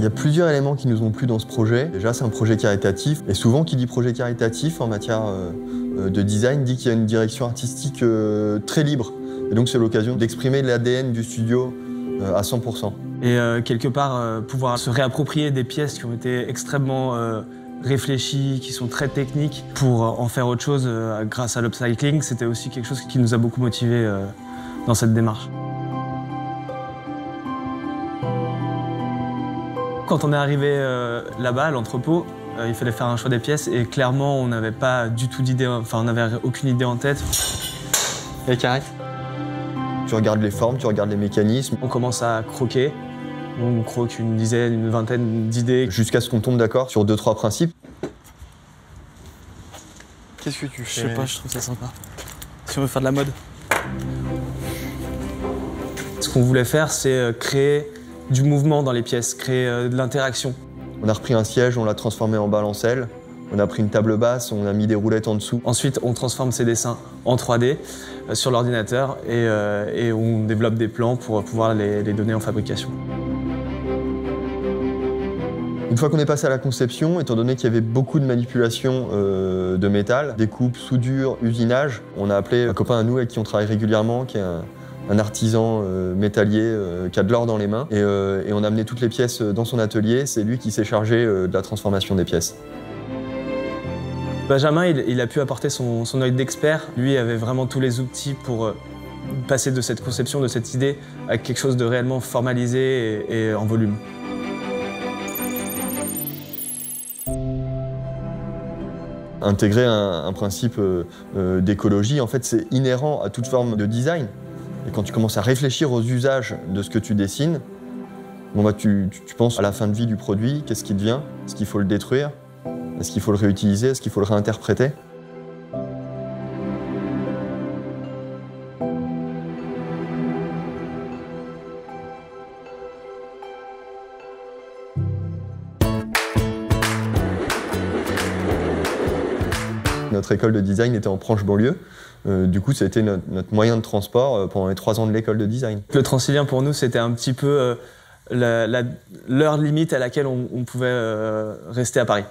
Il y a plusieurs éléments qui nous ont plu dans ce projet. Déjà, c'est un projet caritatif. Et souvent, qui dit projet caritatif en matière de design dit qu'il y a une direction artistique très libre. Et donc, c'est l'occasion d'exprimer l'ADN du studio à 100%. Et quelque part, pouvoir se réapproprier des pièces qui ont été extrêmement réfléchies, qui sont très techniques, pour en faire autre chose grâce à l'upcycling, c'était aussi quelque chose qui nous a beaucoup motivés dans cette démarche. Quand on est arrivé là-bas, à l'entrepôt, il fallait faire un choix des pièces et clairement, on n'avait pas du tout d'idée, enfin, on n'avait aucune idée en tête. Et carré. Tu regardes les formes, tu regardes les mécanismes. On commence à croquer. On croque une dizaine, une vingtaine d'idées. Jusqu'à ce qu'on tombe d'accord sur 2-3 principes. Qu'est-ce que tu fais? Je sais pas, je trouve ça sympa. Si on veut faire de la mode. Ce qu'on voulait faire, c'est créer du mouvement dans les pièces, créer de l'interaction. On a repris un siège, on l'a transformé en balancelle. On a pris une table basse, on a mis des roulettes en dessous. Ensuite, on transforme ces dessins en 3D sur l'ordinateur et on développe des plans pour pouvoir les donner en fabrication. Une fois qu'on est passé à la conception, étant donné qu'il y avait beaucoup de manipulations de métal, découpe, soudure, usinage, on a appelé un copain à nous avec qui on travaille régulièrement, qui est un artisan métallier qui a de l'or dans les mains. Et on a amené toutes les pièces dans son atelier. C'est lui qui s'est chargé de la transformation des pièces. Benjamin, il a pu apporter son œil d'expert. Lui avait vraiment tous les outils pour passer de cette conception, de cette idée, à quelque chose de réellement formalisé et en volume. Intégrer un principe d'écologie, en fait, c'est inhérent à toute forme de design. Et quand tu commences à réfléchir aux usages de ce que tu dessines, bon, bah, tu penses à la fin de vie du produit, qu'est-ce qui devient, est-ce qu'il faut le détruire? Est-ce qu'il faut le réutiliser? Est-ce qu'il faut le réinterpréter? Notre école de design était en Franche banlieue. Du coup, ça a été notre moyen de transport pendant les 3 ans de l'école de design. Le Transilien, pour nous, c'était un petit peu l'heure limite à laquelle on pouvait rester à Paris.